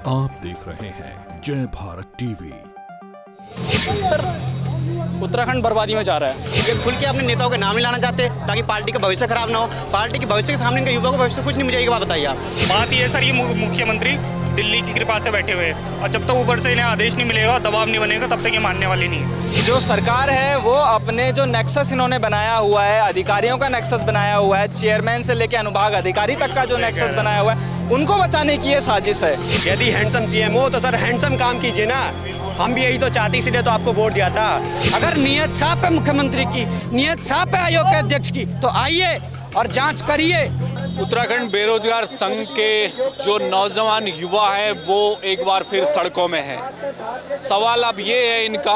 आप देख रहे हैं जय भारत टीवी। सर, उत्तराखंड बर्बादी में जा रहा है। ये खुल के अपने नेताओं के नाम नहीं लाना चाहते ताकि पार्टी का भविष्य खराब ना हो। पार्टी के भविष्य के सामने इनका युवा को भविष्य कुछ नहीं, मुझे एक बात बताइए आप। बात ये सर, ये मुख्यमंत्री दिल्ली की कृपा से बैठे हुए हैं और जब तक ऊपर से इन्हें आदेश नहीं मिलेगा, दबाव नहीं बनेगा, तब तक ये मानने वाली नहीं है। जो सरकार है वो अपने जो नेक्सस इन्होंने बनाया हुआ है, अधिकारियों का नेक्सस बनाया हुआ है, चेयरमैन से लेकर अनुभाग अधिकारी तक का जो नेक्सस बनाया हुआ है, उनको बचाने की ये साजिश है। यदि हैंडसम सीएम हो तो सर हैंडसम काम कीजिए ना। हम भी यही तो चाहते, इसीलिए तो आपको वोट दिया था। अगर नियत साफ है मुख्यमंत्री की, नियत साफ है आयोग के अध्यक्ष की, तो आइए और जांच करिए। उत्तराखंड बेरोजगार संघ के जो नौजवान युवा हैं वो एक बार फिर सड़कों में हैं। सवाल अब ये है इनका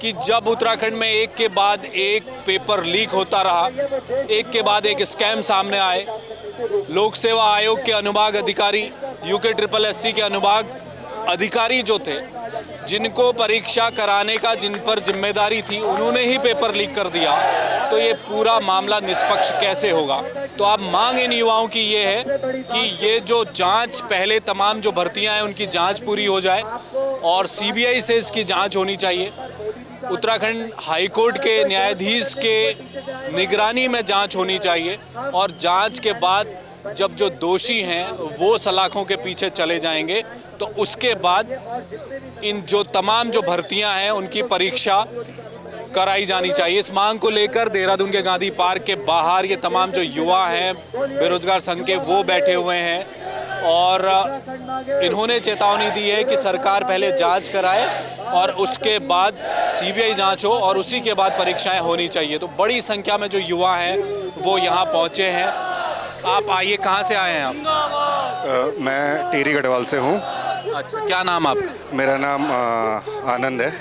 कि जब उत्तराखंड में एक के बाद एक पेपर लीक होता रहा, एक के बाद एक स्कैम सामने आए, लोक सेवा आयोग के अनुभाग अधिकारी, UKSSC के अनुभाग अधिकारी जो थे, जिनको परीक्षा कराने का जिन पर जिम्मेदारी थी, उन्होंने ही पेपर लीक कर दिया, तो ये पूरा मामला निष्पक्ष कैसे होगा। तो अब मांग इन युवाओं की ये है कि ये जो जांच, पहले तमाम जो भर्तियां हैं उनकी जांच पूरी हो जाए और CBI से इसकी जांच होनी चाहिए। उत्तराखंड हाईकोर्ट के न्यायाधीश के निगरानी में जांच होनी चाहिए और जांच के बाद जब जो दोषी हैं वो सलाखों के पीछे चले जाएंगे तो उसके बाद इन जो तमाम जो भर्तियां हैं उनकी परीक्षा कराई जानी चाहिए। इस मांग को लेकर देहरादून के गांधी पार्क के बाहर ये तमाम जो युवा हैं बेरोजगार संघ के, वो बैठे हुए हैं और इन्होंने चेतावनी दी है कि सरकार पहले जांच कराए और उसके बाद CBI जांच हो और उसी के बाद परीक्षाएं होनी चाहिए। तो बड़ी संख्या में जो युवा हैं वो यहाँ पहुँचे हैं। आप आइए, कहाँ से आए हैं आप? मैं टिहरी गढ़वाल से हूँ। अच्छा, क्या नाम आपका? मेरा नाम आनंद है।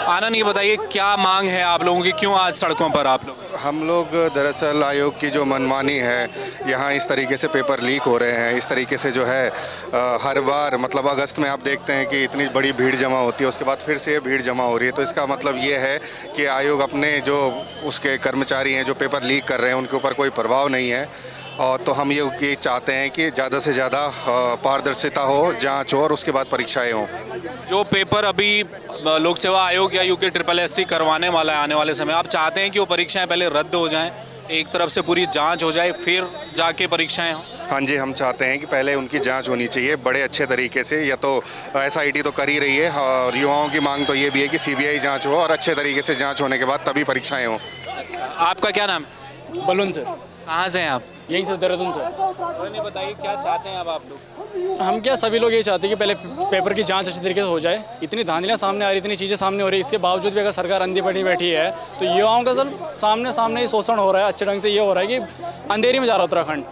आनंद, ये बताइए क्या मांग है आप लोगों की, क्यों आज सड़कों पर आप लोग? हम लोग दरअसल आयोग की जो मनमानी है, यहाँ इस तरीके से पेपर लीक हो रहे हैं, इस तरीके से जो है हर बार, मतलब अगस्त में आप देखते हैं कि इतनी बड़ी भीड़ जमा होती है, उसके बाद फिर से ये भीड़ जमा हो रही है। तो इसका मतलब ये है कि आयोग अपने जो उसके कर्मचारी हैं जो पेपर लीक कर रहे हैं उनके ऊपर कोई प्रभाव नहीं है। और तो हम ये चाहते हैं कि ज़्यादा से ज़्यादा पारदर्शिता हो, जांच हो और उसके बाद परीक्षाएं हों। जो पेपर अभी लोक सेवा आयोग या UKSSC करवाने वाला है आने वाले समय, आप चाहते हैं कि वो परीक्षाएं पहले रद्द हो जाएं, एक तरफ से पूरी जांच हो जाए, फिर जाके परीक्षाएं हों? हाँ जी, हम चाहते हैं कि पहले उनकी जांच होनी चाहिए बड़े अच्छे तरीके से। या तो SIT तो कर ही रही है और युवाओं की मांग तो ये भी है कि CBI जांच हो और अच्छे तरीके से जांच होने के बाद तभी परीक्षाएं हों। आपका क्या नाम? बलून से। कहाँ से हैं आप? यहीं से, देहरादून से। कोई नहीं, बताइए क्या चाहते हैं अब आप लोग? हम क्या, सभी लोग ये चाहते हैं कि पहले पेपर की जांच अच्छी तरीके से हो जाए। इतनी धांधलियाँ सामने आ रही, इतनी चीज़ें सामने हो रही, इसके बावजूद भी अगर सरकार अंधी पड़ी बैठी है तो युवाओं का सर सामने ही शोषण हो रहा है। अच्छे ढंग से ये हो रहा है कि अंधेरी में जा रहा है उत्तराखंड।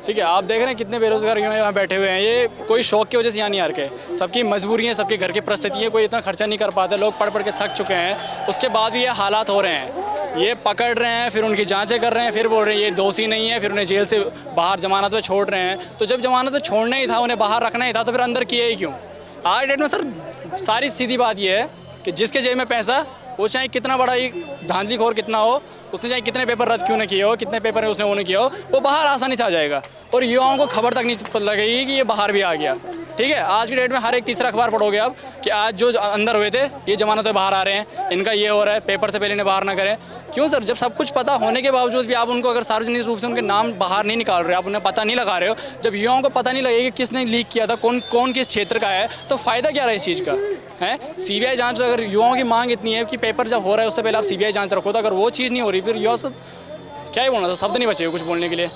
ठीक है, आप देख रहे हैं कितने बेरोजगार युवा यहाँ बैठे हुए हैं। ये कोई शौक की वजह से यहाँ नहीं आ रखे, सबकी मजबूरी है, सबके घर की परिस्थिति है, कोई इतना खर्चा नहीं कर पाते, लोग पढ़ के थक चुके हैं, उसके बाद भी ये हालात हो रहे हैं। ये पकड़ रहे हैं, फिर उनकी जांचें कर रहे हैं, फिर बोल रहे हैं ये दोषी नहीं है, फिर उन्हें जेल से बाहर जमानत पे छोड़ रहे हैं। तो जब जमानत पे छोड़ना ही था, उन्हें बाहर रखना ही था, तो फिर अंदर किए ही क्यों? आज डेट में सर सारी सीधी बात ये है कि जिसके जेब में पैसा, वो चाहे कितना बड़ा ही धांधलीखोर कितना हो, उसने चाहे कितने पेपर रद्द क्यों न किए हो, कितने पेपर उसने वो नहीं किया हो, वो बाहर आसानी से आ जाएगा और युवाओं को खबर तक नहीं लगेगी कि ये बाहर भी आ गया। ठीक है, आज की डेट में हर एक तीसरा अखबार पढ़ोगे आप कि आज जो अंदर हुए थे ये जमानत पे बाहर आ रहे हैं, इनका ये हो रहा है, पेपर से पहले इन्हें बाहर ना करें। क्यों सर? जब सब कुछ पता होने के बावजूद भी आप उनको अगर सार्वजनिक रूप से उनके नाम बाहर नहीं निकाल रहे, आप उन्हें पता नहीं लगा रहे हो, जब युवाओं को पता नहीं लगेगा कि किसने लीक किया था, कौन किस क्षेत्र का है, तो फ़ायदा क्या रहा है इस चीज़ का? है CBI जांच, अगर युवाओं की मांग इतनी है कि पेपर जब हो रहा है उससे पहले आप CBI जांच रखो, तो अगर वो चीज़ नहीं हो रही फिर युवा से क्या ही बोलना था, शब्द नहीं बचे कुछ बोलने के लिए।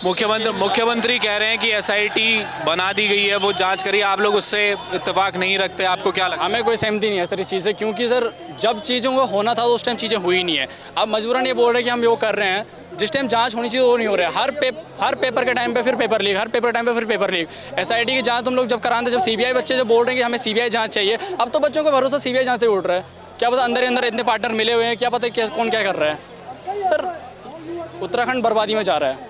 मुख्यमंत्री कह रहे हैं कि SIT बना दी गई है, वो जांच करिए, आप लोग उससे इत्तेफाक नहीं रखते, आपको क्या लगता है? हमें कोई सहमति नहीं है सर इस चीज़ से, क्योंकि सर जब चीज़ों को होना था तो उस टाइम चीज़ें हुई नहीं है। अब मजबूरन ये बोल रहे हैं कि हम वो कर रहे हैं, जिस टाइम जांच होनी चाहिए वो नहीं हो रहा है। हर पेपर के टाइम पे फिर पेपर लीक, हर पेपर के टाइम पे फिर पेपर लीक। SIT की जांच तुम लोग जब कराते, जब CBI बच्चे जो बोल रहे हैं कि हमें CBI जांच चाहिए, अब तो बच्चों का भरोसा CBI जांच से उठ रहा है। क्या पता अंदर अंदर इतने पार्टनर मिले हुए हैं, क्या पता कौन क्या कर रहा है। सर उत्तराखंड बर्बादी में जा रहा है,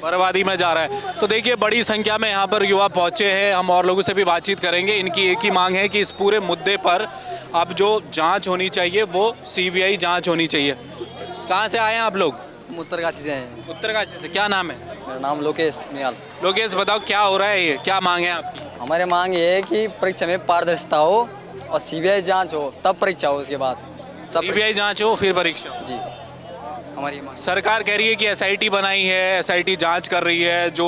बर्बादी में जा रहा है। तो देखिए बड़ी संख्या में यहाँ पर युवा पहुँचे हैं, हम और लोगों से भी बातचीत करेंगे। इनकी एक ही मांग है कि इस पूरे मुद्दे पर अब जो जांच होनी चाहिए वो CBI जांच होनी चाहिए। कहाँ से आए हैं आप लोग? उत्तरकाशी से हैं। उत्तरकाशी से। क्या नाम है? मेरा नाम लोकेश निहाल। लोकेश, बताओ क्या हो रहा है, ये क्या मांग है आपकी? हमारी मांग ये है कि परीक्षा में पारदर्शिता हो और सीबीआई जांच हो, तब परीक्षा हो। उसके बाद सब सीबीआई जांच हो फिर परीक्षा हो। जी हमारी मांग। सरकार कह रही है कि एसआईटी बनाई है, एसआईटी जांच कर रही है, जो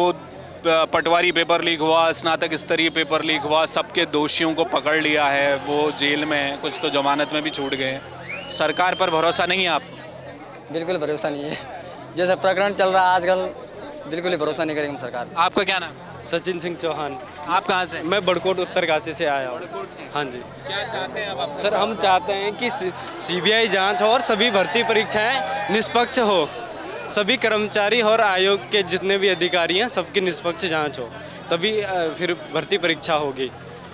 पटवारी पेपर लीक हुआ, स्नातक स्तरीय पेपर लीक हुआ, सबके दोषियों को पकड़ लिया है, वो जेल में हैं, कुछ तो जमानत में भी छूट गए हैं। सरकार पर भरोसा नहीं है आपको? बिल्कुल भरोसा नहीं है, जैसे प्रकरण चल रहा है आजकल, बिल्कुल ही भरोसा नहीं करेंगे हम सरकार। आपका क्या नाम? सचिन सिंह चौहान। आप कहाँ से? मैं बड़कोट उत्तरकाशी से आया हूँ। हाँ जी। क्या चाहते हैं आप? सर हम चाहते हैं कि सीबीआई जांच हो और सभी भर्ती परीक्षाएं निष्पक्ष हो, सभी कर्मचारी और आयोग के जितने भी अधिकारी हैं सबकी निष्पक्ष जांच हो, तभी फिर भर्ती परीक्षा होगी।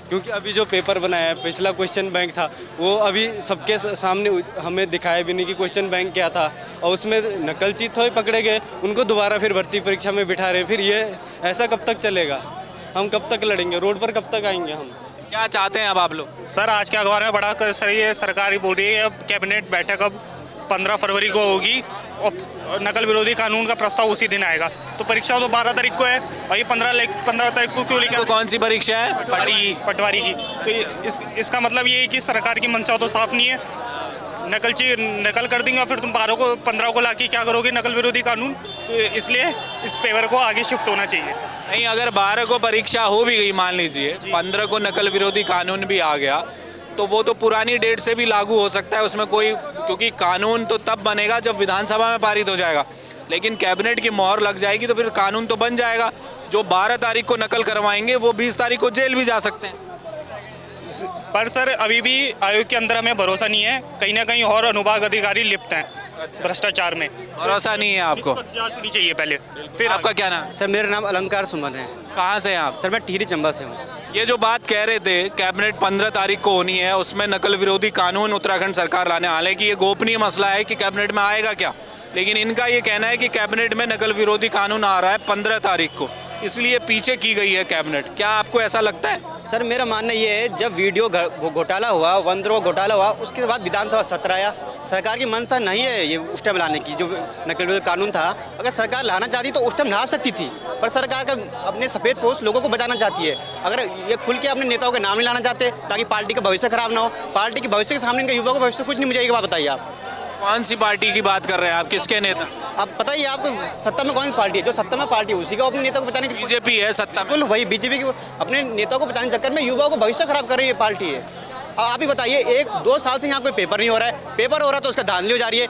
क्योंकि अभी जो पेपर बनाया है, पिछला क्वेश्चन बैंक था, वो अभी सबके सामने हमें दिखाया भी नहीं कि क्वेश्चन बैंक क्या था, और उसमें नकलची थोड़े पकड़े गए, उनको दोबारा फिर भर्ती परीक्षा में बिठा रहे। फिर ये ऐसा कब तक चलेगा? हम कब तक लड़ेंगे? रोड पर कब तक आएंगे हम? क्या चाहते हैं अब आप लोग? सर आज के अखबार में बड़ा कर सही है, सरकार ही बोल रही है अब कैबिनेट बैठक अब 15 फरवरी को होगी और नकल विरोधी कानून का प्रस्ताव उसी दिन आएगा। तो परीक्षा तो 12 तारीख को है और ये 15 तारीख को क्यों लिखा? तो कौन सी परीक्षा है? पटवारी की। तो इसका मतलब ये है कि सरकार की मंशा तो साफ नहीं है, नकल कर देंगे, फिर तुम 15 को लाके क्या करोगे? नकल विरोधी कानून। तो इसलिए इस पेपर को आगे शिफ्ट होना चाहिए। नहीं, अगर 12 को परीक्षा हो भी गई, मान लीजिए 15 को नकल विरोधी कानून भी आ गया, तो वो तो पुरानी डेट से भी लागू हो सकता है, उसमें कोई, क्योंकि कानून तो तब बनेगा जब विधानसभा में पारित हो जाएगा, लेकिन कैबिनेट की मोहर लग जाएगी तो फिर कानून तो बन जाएगा। जो 12 तारीख को नकल करवाएंगे वो 20 तारीख को जेल भी जा सकते हैं। पर सर अभी भी आयोग के अंदर हमें भरोसा नहीं है, कहीं ना कहीं और अनुभाग अधिकारी लिप्त हैं भ्रष्टाचार में। भरोसा नहीं है आपको? जांच होनी चाहिए पहले। फिर आपका क्या नाम? सर मेरा नाम अलंकार सुमन है। कहाँ से हैं आप? सर मैं टिहरी चंबा से हूँ। ये जो बात कह रहे थे कैबिनेट 15 तारीख को होनी है, उसमें नकल विरोधी कानून उत्तराखंड सरकार लाने, हालांकि ये गोपनीय मसला है कि कैबिनेट में आएगा क्या, लेकिन इनका ये कहना है कि कैबिनेट में नकल विरोधी कानून आ रहा है 15 तारीख को, इसलिए पीछे की गई है कैबिनेट। क्या आपको ऐसा लगता है? सर मेरा मानना ये है, जब वीडियो घोटाला हुआ, वनद्रोह घोटाला हुआ, उसके बाद विधानसभा सत्र आया। सरकार की मंशा नहीं है ये उस टाइम लाने की, जो नकल विरोधी कानून था। अगर सरकार लाना चाहती तो उस टाइम ला सकती थी, पर सरकार का अपने सफ़ेद पोस्ट लोगों को बचाना चाहती है। अगर ये खुल के अपने नेताओं के नाम नहीं लाना चाहते ताकि पार्टी का भविष्य खराब ना हो, पार्टी के भविष्य के सामने इनका युवा का भविष्य कुछ नहीं। मुझे एक बात बताइए, आप कौन सी पार्टी की बात कर रहे हैं आप? किसके नेता? अब पता ही है आपको, सत्ता में कौन सी पार्टी है? जो सत्ता में पार्टी है उसी को अपने नेता को बचाने की। बीजेपी है सत्ता में। बिल्कुल वही बीजेपी की अपने नेताओं को बचाने के चक्कर में युवाओं को भविष्य खराब कर रही है पार्टी है। अब आप ही बताइए, 1-2 साल से यहाँ कोई पेपर नहीं हो रहा है, पेपर हो रहा है तो उसका धांधली हो जा रही है।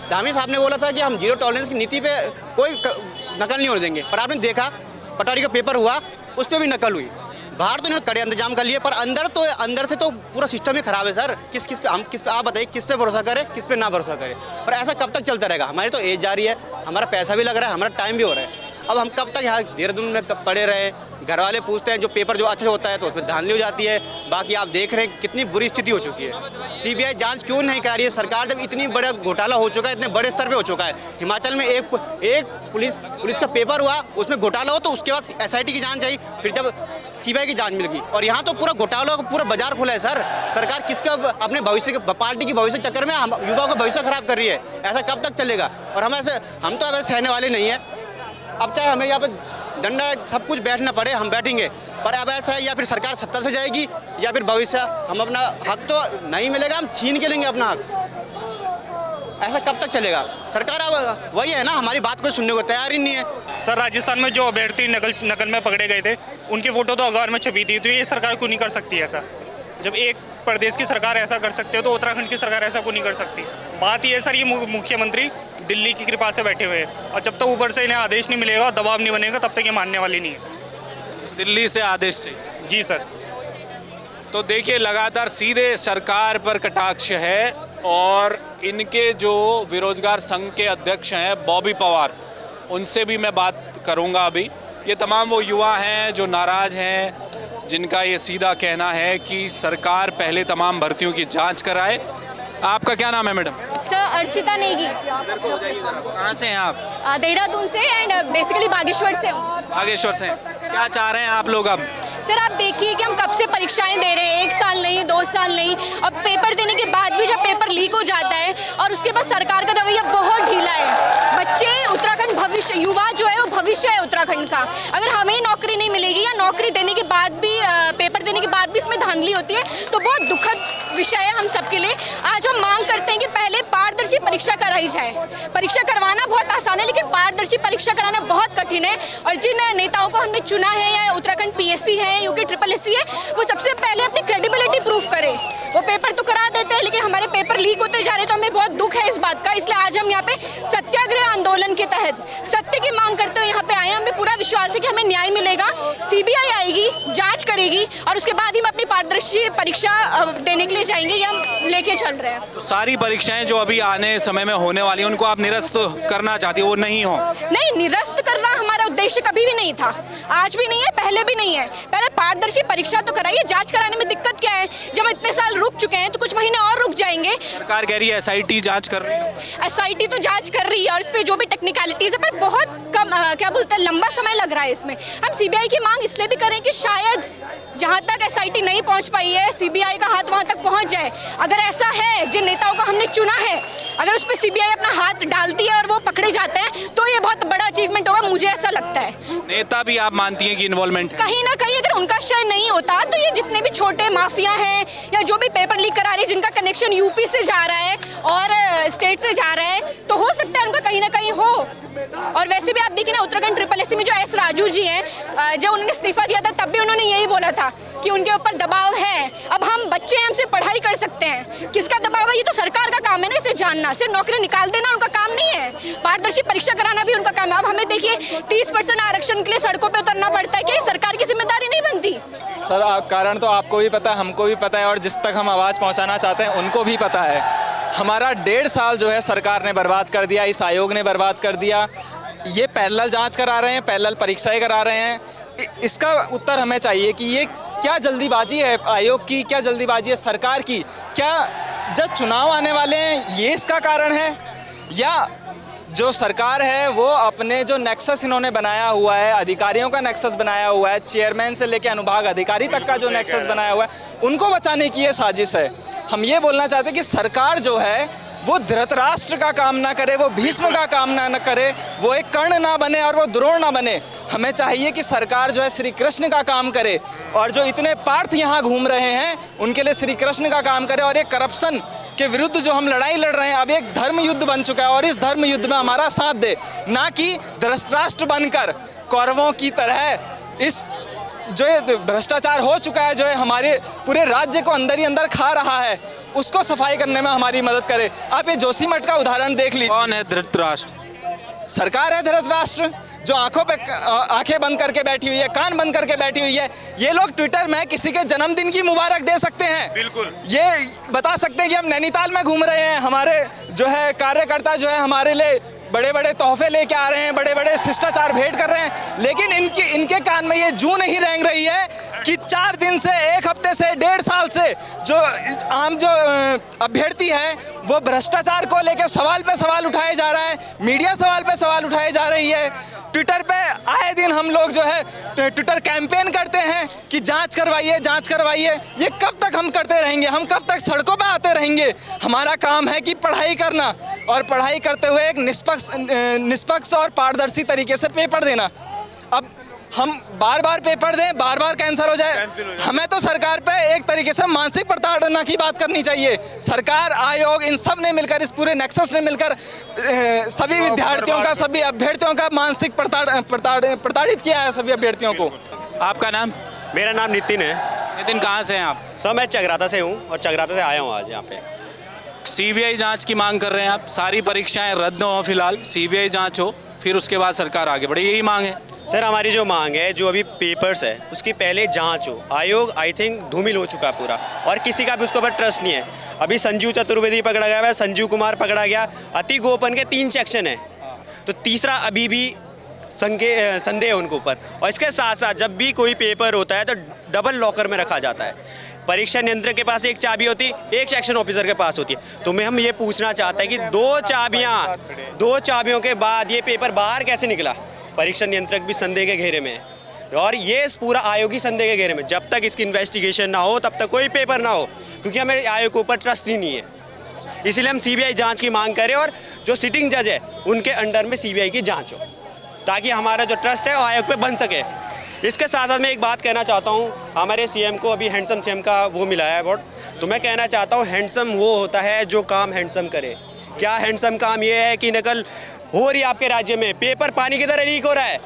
धामी साहब ने बोला था कि हम जीरो टॉलरेंस की नीति पे कोई नकल नहीं होने देंगे, पर आपने देखा पटवारी का पेपर हुआ, उस पर भी नकल हुई। बाहर तो इन्होंने कड़े इंतजाम कर लिए, पर अंदर से तो पूरा सिस्टम ही खराब है सर। किस पे आप बताइए, किस पे भरोसा करें, किस पे ना भरोसा करें? पर ऐसा कब तक चलता रहेगा? हमारी तो एज जा रही है, हमारा पैसा भी लग रहा है, हमारा टाइम भी हो रहा है। अब हम कब तक यहाँ देहरादून में पड़े रहे? घर वाले पूछते हैं, जो पेपर जो अच्छा होता है तो उसमें धांधली हो जाती है। बाकी आप देख रहे हैं कितनी बुरी स्थिति हो चुकी है। सीबीआई जांच क्यों नहीं करा रही है सरकार, जब इतनी बड़ा घोटाला हो चुका है, इतने बड़े स्तर पे हो चुका है। हिमाचल में एक पुलिस का पेपर हुआ, उसमें घोटाला हो तो उसके बाद एसआईटी की जांच आई, फिर जब सीबीआई की जांच मिल गई, और यहाँ तो पूरा घोटाला का पूरा बाजार खुला है सर। सरकार किसका अपने भविष्य के, पार्टी की भविष्य के चक्कर में हम युवाओं का भविष्य खराब कर रही है। ऐसा कब तक चलेगा? और हम तो अब सहने वाले नहीं है। अब चाहे हमें यहाँ पे डंडा सब कुछ बैठना पड़े, हम बैठेंगे, पर अब ऐसा है या फिर सरकार सत्ता से जाएगी या फिर भविष्य हम अपना हक तो नहीं मिलेगा, हम छीन के लेंगे अपना हक। ऐसा कब तक चलेगा? सरकार अब वही है ना, हमारी बात को सुनने को तैयार ही नहीं है। सर राजस्थान में जो अभ्यर्थी नकल में पकड़े गए थे, उनकी फोटो तो अखबार में छपी थी, तो ये सरकार क्यों नहीं कर सकती ऐसा? जब एक प्रदेश की सरकार ऐसा कर सकते हो तो उत्तराखंड की सरकार ऐसा क्यों नहीं कर सकती? बात ये सर, ये मुख्यमंत्री दिल्ली की कृपा से बैठे हुए हैं, और जब तक ऊपर से इन्हें आदेश नहीं मिलेगा, दबाव नहीं बनेगा, तब तक ये मानने वाली नहीं है। दिल्ली से आदेश चाहिए? जी सर। तो देखिए, लगातार सीधे सरकार पर कटाक्ष है, और इनके जो बेरोजगार संघ के अध्यक्ष हैं बॉबी पवार, उनसे भी मैं बात करूंगा अभी। ये तमाम वो युवा हैं जो नाराज़ हैं, जिनका ये सीधा कहना है कि सरकार पहले तमाम भर्तियों की जांच कराए। आपका क्या नाम है मैडम? सर अर्चिता नेगी। कहाँ से हैं आप? देहरादून से, एंड बेसिकली बागेश्वर से हूँ। बागेश्वर से। क्या चाह रहे हैं आप लोग अब? सर आप देखिए कि हम कब से परीक्षाएं दे रहे हैं, 1 साल नहीं, 2 साल नहीं, अब पेपर देने के बाद भी जब पेपर लीक हो जाता है और उसके बाद सरकार का रवैया बहुत ढीला है। बच्चे, उत्तराखंड भविष्य, युवा जो है वो भविष्य है उत्तराखंड का। अगर हमें नौकरी नहीं मिलेगी या नौकरी देने के बाद भी भी इसमें धांधली होती है, तो बहुत दुखद विषय है हम सबके लिए। आज हम मांग करते हैं कि पहले पारदर्शी परीक्षा कराई जाए। परीक्षा करवाना बहुत आसान है, लेकिन पारदर्शी परीक्षा कराना बहुत कठिन है। और जिन नेताओं को हमने चुना है, या उत्तराखंड PSC है, यूके SSSC है, वो सबसे पहले अपनी क्रेडिबिलिटी प्रूफ करे। वो पेपर तो करा देते हैं, लेकिन हमारे पेपर लीक होते जा रहे, तो हमें बहुत दुख है इस बात का। इसलिए आज हम यहाँ पे सत्याग्रह आंदोलन के तहत सत्य की मांग करते हुए यहाँ पे आए हैं। हमें पूरा विश्वास है कि हमें न्याय मिलेगा, CBI आएगी, जांच करेगी, और उसके बाद ही हम अपनी पारदर्शी परीक्षा देने के लिए जाएंगे। ये हम लेके चल रहे हैं। तो सारी परीक्षाएं जो अभी आने समय में होने वाली हैं, उनको आप निरस्त करना चाहती हो, वो नहीं हो? नहीं, निरस्त करना हमारा उद्देश्य कभी भी नहीं था, आज भी नहीं है, पहले भी नहीं है। पहले पारदर्शी परीक्षा तो कराइए। जांच कराने में दिक्कत क्या है? जब हम इतने साल रुक चुके हैं तो कुछ महीने और रुक जाएंगे। सरकार कह रही है SIT जांच कर रही है। SIT तो जांच कर रही है, और इस पे जो भी टेक्निकलिटीज है, पर बहुत कम क्या बोलते हैं, लंबा समय लग रहा है इसमें। हम CBI की मांग इसलिए भी करें कि शायद जहाँ तक SIT नहीं पहुँच पाई है, CBI का हाथ वहाँ तक पहुँच जाए। अगर ऐसा है, जिन नेताओं को हमने चुना है, अगर उस पर CBI अपना हाथ डालती है और वो पकड़े जाते हैं, तो ये बहुत बड़ा अचीवमेंट होगा, मुझे ऐसा लगता है। नेता भी आप मानती हैं कि इन्वॉल्वमेंट है? कहीं ना कहीं अगर उनका शय नहीं होता, तो ये जितने भी छोटे माफिया हैं, या जो भी पेपर लीक करा रहे हैं, जिनका कनेक्शन UP से जा रहा है और स्टेट से जा रहा है, तो हो सकता है उनका कहीं ना कहीं हो। और वैसे भी आप देखिए ना, उत्तराखंड SSSC में जो S राजू जी हैं, जब उन्होंने इस्तीफा दिया था, तब भी उन्होंने यही बोला था कि उनके ऊपर दबाव है। अब हम बच्चे हैं, हमसे पढ़ाई कर सकते हैं, किसका दबाव है? ये तो सरकार का काम है ना, इसे जानना। सिर्फ नौकरी निकाल देना उनका काम नहीं है, पारदर्शी परीक्षा कराना भी उनका काम है। अब हमें देखिए 30% आरक्षण के लिए सड़कों पे उतरना पड़ता है, क्या सरकार की जिम्मेदारी नहीं बनती? सर, कारण तो आपको भी पता है, हमको भी पता है, और जिस तक हम आवाज़ पहुंचाना चाहते हैं उनको भी पता है। हमारा 1.5 साल जो है सरकार ने बर्बाद कर दिया, इस आयोग ने बर्बाद कर दिया। ये पैरेलल जांच करा रहे हैं, पैरेलल परीक्षाएं करा रहे हैं। इसका उत्तर हमें चाहिए कि ये क्या जल्दीबाजी है आयोग की, क्या जल्दीबाजी है सरकार की? क्या जब चुनाव आने वाले हैं ये इसका कारण है, या जो सरकार है वो अपने जो नेक्सस इन्होंने बनाया हुआ है, अधिकारियों का नेक्सस बनाया हुआ है, चेयरमैन से लेकर अनुभाग अधिकारी तक का जो नेक्सस बनाया हुआ है, उनको बचाने की ये साजिश है। हम ये बोलना चाहते हैं कि सरकार जो है वो धृतराष्ट्र का काम ना करे, वो भीष्म का काम ना करे, वो एक कर्ण ना बने और वो द्रोण ना बने। हमें चाहिए कि सरकार जो है श्री कृष्ण का काम करे, और जो इतने पार्थ यहाँ घूम रहे हैं उनके लिए श्री कृष्ण का काम करे। और ये करप्शन के विरुद्ध जो हम लड़ाई लड़ रहे हैं, अब एक धर्म युद्ध बन चुका है, और इस धर्म युद्ध में हमारा साथ दे, ना कि धृतराष्ट्र बनकर कौरवों की तरह इस जो ये भ्रष्टाचार हो चुका है, जो है हमारे पूरे राज्य को अंदर ही अंदर खा रहा है, उसको सफाई करने में हमारी मदद करे। आप ये जोशीमठ का उदाहरण देख लीजिए। कौन है धृतराष्ट्र? सरकार है धृतराष्ट्र, जो आंखों पे आंखें बंद करके बैठी हुई है, कान बंद करके बैठी हुई है। ये लोग ट्विटर में किसी के जन्मदिन की मुबारक दे सकते हैं, बिल्कुल ये बता सकते हैं कि हम नैनीताल में घूम रहे हैं, हमारे जो है कार्यकर्ता जो है हमारे लिए बड़े बड़े तोहफे लेके आ रहे हैं, बड़े बड़े शिष्टाचार भेंट कर रहे हैं, लेकिन इनके कान में ये जूं नहीं रेंग रही है कि 4 दिन से, 1 हफ्ते से, 1.5 साल से जो आम जो अभ्यर्थी है वो भ्रष्टाचार को लेकर सवाल पे सवाल उठाए जा रहा है, मीडिया सवाल पे सवाल उठाए जा रही है। ट्विटर पे आए दिन हम लोग जो है ट्विटर कैंपेन करते हैं कि जांच करवाइए, जांच करवाइए। ये कब तक हम करते रहेंगे? हम कब तक सड़कों पे आते रहेंगे? हमारा काम है कि पढ़ाई करना, और पढ़ाई करते हुए एक निष्पक्ष और पारदर्शी तरीके से पेपर देना। अब हम बार बार पेपर दें, बार बार कैंसिल हो जाए, हमें तो सरकार पे एक तरीके से मानसिक प्रताड़ना की बात करनी चाहिए। सरकार, आयोग, इन सब ने मिलकर, इस पूरे नेक्सस ने मिलकर सभी विद्यार्थियों का, सभी अभ्यर्थियों का मानसिक प्रताड़ित किया है, सभी अभ्यर्थियों को। आपका नाम? मेरा नाम नितिन है। नितिन, कहाँ से हैं आप? सर, मैं चगराता से हूँ, और चगराता से आया हूँ आज यहाँ पे। CBI जांच की मांग कर रहे हैं आप, सारी परीक्षाएं रद्द हो, फिलहाल CBI जांच हो, फिर उसके बाद सरकार आगे बढ़े, यही मांग है? सर, हमारी जो मांग है, जो अभी पेपर्स है उसकी पहले जांच हो। आयोग आई थिंक धूमिल हो चुका है पूरा, और किसी का भी उसके ऊपर ट्रस्ट नहीं है। अभी संजीव चतुर्वेदी पकड़ा गया है, संजीव कुमार पकड़ा गया, अति गोपन के 3 सेक्शन है, तो तीसरा अभी भी संदेह है उनके ऊपर। और इसके साथ साथ जब भी कोई पेपर होता है तो डबल लॉकर में रखा जाता है। परीक्षा नियंत्रक के पास एक चाबी होती, एक सेक्शन ऑफिसर के पास होती है। तो हम ये पूछना चाहते हैं कि 2 चाबियों के बाद ये पेपर बाहर कैसे निकला? परीक्षा नियंत्रक भी संदेह के घेरे में है, और ये पूरा आयोग ही संदेह के घेरे में। जब तक इसकी इन्वेस्टिगेशन ना हो तब तक कोई पेपर ना हो, क्योंकि हमें आयोग के ऊपर ट्रस्ट ही नहीं है। इसीलिए हम CBI जांच की मांग करें, और जो सिटिंग जज है उनके अंडर में CBI की जांच हो, ताकि हमारा जो ट्रस्ट है वो आयोग पे बन सके। इसके साथ साथ मैं एक बात कहना चाहता हूँ, हमारे सीएम को अभी हैंडसम सीएम का वो मिला है अवार्ड, तो मैं कहना चाहता हूँ हैंडसम वो होता है जो काम हैंडसम करे। क्या हैंडसम काम ये है कि नकल हो रही है आपके राज्य में, पेपर पानी की तरह लीक हो रहा है।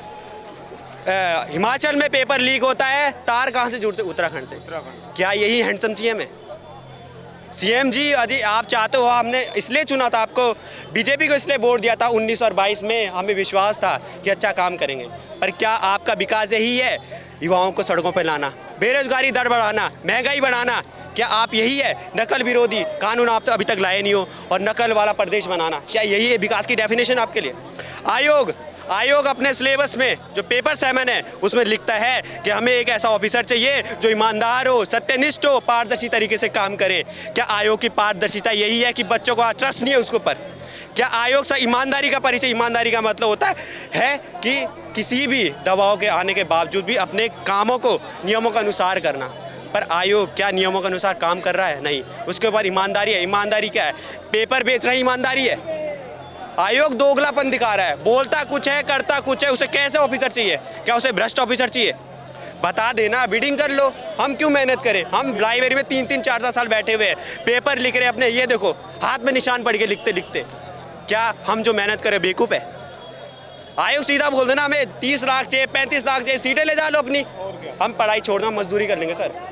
हिमाचल में पेपर लीक होता है, तार कहाँ से जुड़ते? उत्तराखंड से। क्या यही हैंडसम सीएम है? सीएम जी यदि आप चाहते हो, हमने इसलिए चुना था आपको, बीजेपी को इसलिए वोट दिया था 19 और 22 में, हमें विश्वास था कि अच्छा काम करेंगे। पर क्या आपका विकास यही है? युवाओं को सड़कों पर लाना, बेरोजगारी दर बढ़ाना, महंगाई बढ़ाना, क्या आप यही है? नकल विरोधी कानून आप तो अभी तक लाए नहीं हो, और नकल वाला प्रदेश बनाना, क्या यही है विकास की डेफिनेशन आपके लिए? आयोग अपने सिलेबस में जो पेपर 7 है उसमें लिखता है कि हमें एक ऐसा ऑफिसर चाहिए जो ईमानदार हो, सत्यनिष्ठ हो, पारदर्शी तरीके से काम करे। क्या आयोग की पारदर्शिता यही है कि बच्चों को ट्रस्ट नहीं है उसके ऊपर? क्या आयोग से ईमानदारी का परिचय? ईमानदारी का मतलब होता है कि किसी भी दबाव के आने के बावजूद भी अपने कामों को नियमों के अनुसार करना। पर आयोग क्या नियमों के अनुसार काम कर रहा है? नहीं। उसके ऊपर ईमानदारी है। ईमानदारी क्या है? पेपर बेच रहा है, ईमानदारी है। आयोग दोगलापन दिखा रहा है, बोलता कुछ है करता कुछ है। उसे कैसे ऑफिसर चाहिए? क्या उसे भ्रष्ट ऑफिसर चाहिए? बता देना, बिडिंग कर लो। हम क्यों मेहनत करें? हम लाइब्रेरी में 3-3, 4-4 साल बैठे हुए हैं, पेपर लिख रहे हैं अपने, ये देखो हाथ में निशान पड़ के लिखते लिखते। क्या हम जो मेहनत करें बेवकूफ़ है? आयोग सीधा बोल देना हमें 30 लाख चाहिए, 35 लाख चाहिए, सीटें ले जा लो अपनी, हम पढ़ाई छोड़ना मजदूरी कर लेंगे। सर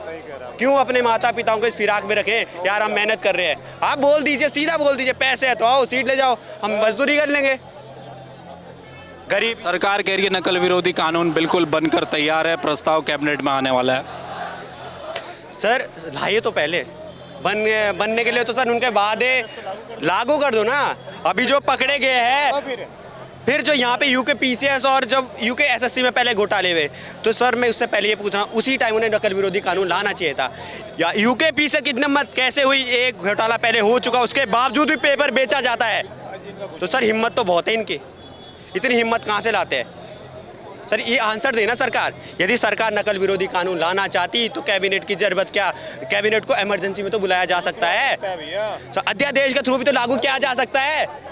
क्यों अपने माता पिताओं को इस फिराक में रखें? यार हम मेहनत कर रहे हैं, आप बोल दीजिए, सीधा बोल दीजिए, पैसे है तो आओ सीट ले जाओ, हम मजदूरी कर लेंगे। गरीब सरकार कह रही है नकल विरोधी कानून बिल्कुल बनकर तैयार है, प्रस्ताव कैबिनेट में आने वाला है। सर लाइए तो पहले, बनने के लिए तो सर उनके वादे लागू कर दो ना। अभी जो पकड़े गए हैं, फिर जो यहाँ पे यूके पीसीएस और जब यूके एसएससी में पहले घोटाले हुए, तो सर मैं उससे पहले ये पूछ रहा हूँ, उसी टाइम उन्हें नकल विरोधी कानून लाना चाहिए था। या यूके पीसीएस की हिम्मत कैसे हुई? एक घोटाला पहले हो चुका, उसके बावजूद भी पेपर बेचा जाता है। तो सर हिम्मत तो बहुत है इनकी, इतनी हिम्मत कहाँ से लाते हैं? सर ये आंसर देना सरकार। यदि सरकार नकल विरोधी कानून लाना चाहती तो कैबिनेट की जरूरत क्या? कैबिनेट को इमरजेंसी में तो बुलाया जा सकता है, अध्यादेश के थ्रू भी तो लागू किया जा सकता है।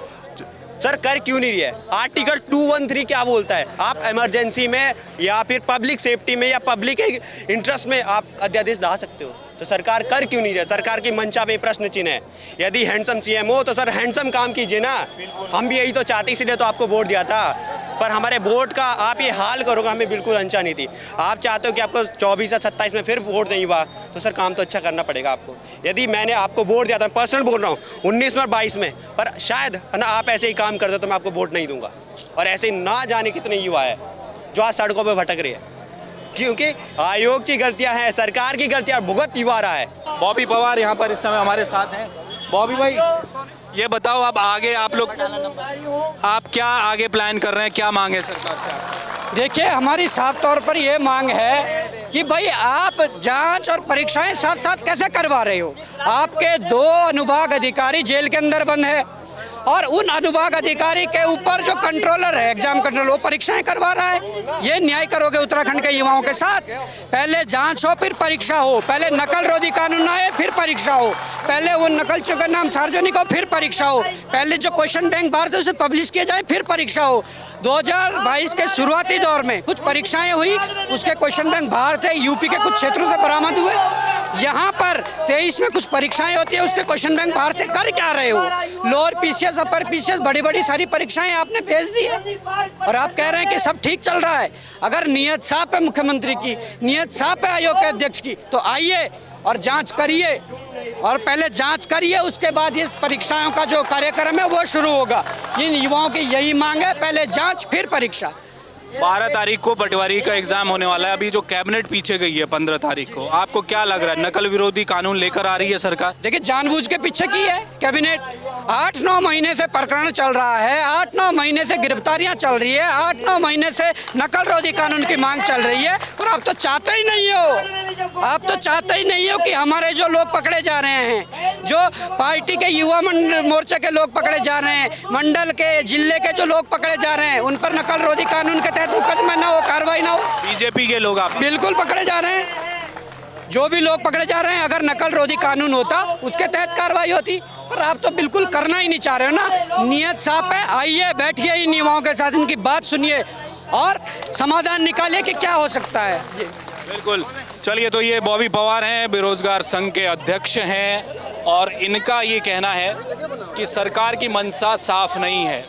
सर कर क्यों नहीं रही है? आर्टिकल 213 क्या बोलता है? आप इमरजेंसी में या फिर पब्लिक सेफ्टी में या पब्लिक इंटरेस्ट में आप अध्यादेश ला सकते हो, तो सरकार कर क्यों नहीं रही है? सरकार की मंशा पे प्रश्न चिन्ह है। यदि हैंडसम सीएम हो तो सर हैंडसम काम कीजिए ना। हम भी यही तो चाहते, इसीलिए तो आपको वोट दिया था। पर हमारे वोट का आप ये हाल करोगे, हमें बिल्कुल अंशा नहीं थी। आप चाहते हो कि आपको 24 या 27 में फिर वोट नहीं हुआ, तो सर काम तो अच्छा करना पड़ेगा आपको। यदि मैंने आपको वोट दिया था, पर्सनल बोल रहा हूँ, 19 में और 22 में, पर शायद है ना आप ऐसे ही काम करते तो मैं आपको वोट नहीं दूंगा। और ऐसे ना जाने कितने युवा है जो आज सड़कों पर भटक रहे हैं, क्योंकि आयोग की गलतियां हैं, सरकार की गलतियां, भुगत युवा रहा है। बॉबी पवार यहाँ पर इस समय हमारे साथ हैं। बॉबी भाई ये बताओ, अब आगे आप क्या आगे प्लान कर रहे हैं, क्या मांग है सरकार से? देखिए हमारी साफ तौर पर ये मांग है कि भाई आप जांच और परीक्षाएं साथ साथ कैसे करवा रहे हो? आपके 2 अनुभाग अधिकारी जेल के अंदर बंद है, और उन अनुभाग अधिकारी के ऊपर जो कंट्रोलर है, एग्जाम कंट्रोलर, वो परीक्षाएं करवा रहा है। ये न्याय करोगे उत्तराखंड के युवाओं के साथ? पहले जांच हो फिर परीक्षा हो, पहले नकल रोधी कानून आए फिर परीक्षा हो, पहले वो नकलचियों का नाम सार्वजनिक हो फिर परीक्षा हो, पहले जो क्वेश्चन बैंक बाहर से उसे पब्लिश किए जाए फिर परीक्षा हो। 2022 के शुरुआती दौर में कुछ परीक्षाएं हुई, उसके क्वेश्चन बैंक बाहर थे, यूपी के कुछ क्षेत्रों से बरामद हुए। यहाँ पर 23 में कुछ परीक्षाएं होती है, उसके क्वेश्चन बैंक बाहर थे। कर क्या रहे हो? लोअर पीसीएस, अपर पीसीएस, बड़ी बड़ी सारी परीक्षाएं आपने भेज दी है, और आप कह रहे हैं कि सब ठीक चल रहा है। अगर नीयत साफ है मुख्यमंत्री की, नीयत साफ है आयोग के अध्यक्ष की, तो आइए और जांच करिए, और पहले जांच करिए, उसके बाद ये परीक्षाओं का जो कार्यक्रम है वो शुरू होगा। इन युवाओं की यही मांग है, पहले जांच फिर परीक्षा। 12 तारीख को पटवारी का एग्जाम होने वाला है। अभी जो कैबिनेट पीछे गई है 15 तारीख को, आपको क्या लग रहा है, नकल विरोधी कानून लेकर आ रही है सरकार? देखिए जानबूझ के पीछे की है कैबिनेट। 8-9 महीने से प्रकरण चल रहा है, 8-9 महीने से गिरफ्तारियां चल रही है, 8-9 महीने से नकल रोधी कानून की मांग चल रही है, और आप तो चाहते ही नहीं हो, आप तो चाहते ही नहीं हो कि हमारे जो लोग पकड़े जा रहे हैं, जो पार्टी के युवा मोर्चा के लोग पकड़े जा रहे हैं, मंडल के, जिले के जो लोग पकड़े जा रहे हैं, उन पर नकल रोधी कानून के तहत मुकदमा ना हो, कार्रवाई ना हो। बीजेपी के लोग आप बिल्कुल पकड़े जा रहे हैं, जो भी लोग पकड़े जा रहे हैं। अगर नकल रोधी कानून होता उसके तहत कार्रवाई होती, पर आप तो बिल्कुल करना ही नहीं चाह रहे हो ना। नियत साफ है, आइए बैठिए इन युवाओं के साथ, इनकी बात सुनिए, और समाधान निकालिए कि क्या हो सकता है। बिल्कुल। चलिए, तो ये बॉबी पवार हैं, बेरोजगार संघ के अध्यक्ष हैं, और इनका ये कहना है कि सरकार की मंशा साफ नहीं है।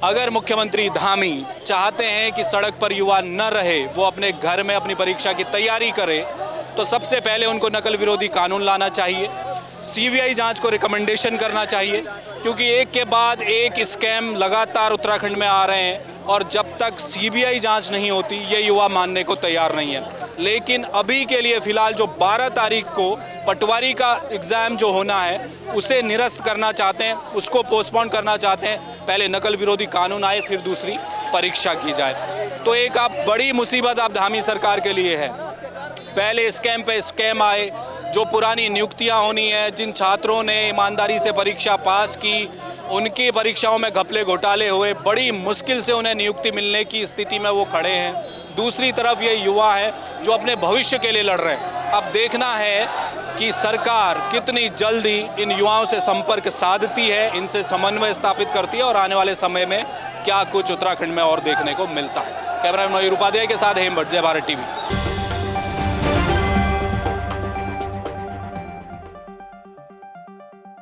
अगर मुख्यमंत्री धामी चाहते हैं कि सड़क पर युवा न रहे, वो अपने घर में अपनी परीक्षा की तैयारी करे, तो सबसे पहले उनको नकल विरोधी कानून लाना चाहिए, सीबीआई जांच को रिकमेंडेशन करना चाहिए, क्योंकि एक के बाद एक स्कैम लगातार उत्तराखंड में आ रहे हैं, और जब तक सीबीआई जांच नहीं होती ये युवा मानने को तैयार नहीं है। लेकिन अभी के लिए फ़िलहाल जो 12 तारीख को पटवारी का एग्ज़ाम जो होना है उसे निरस्त करना चाहते हैं, उसको पोस्टपोन करना चाहते हैं। पहले नकल विरोधी कानून आए, फिर दूसरी परीक्षा की जाए। तो एक आप बड़ी मुसीबत आप धामी सरकार के लिए है। पहले स्कैम पे स्कैम आए, जो पुरानी नियुक्तियां होनी है, जिन छात्रों ने ईमानदारी से परीक्षा पास की, उनकी परीक्षाओं में घपले घोटाले हुए, बड़ी मुश्किल से उन्हें नियुक्ति मिलने की स्थिति में वो खड़े हैं। दूसरी तरफ ये युवा है जो अपने भविष्य के लिए लड़ रहे हैं। अब देखना है कि सरकार कितनी जल्दी इन युवाओं से संपर्क साधती है, इनसे समन्वय स्थापित करती है, और आने वाले समय में क्या कुछ उत्तराखंड में और देखने को मिलता है। कैमरामैन मयूर उपाध्याय के साथ हेमभट्ट, जय भारत टीवी।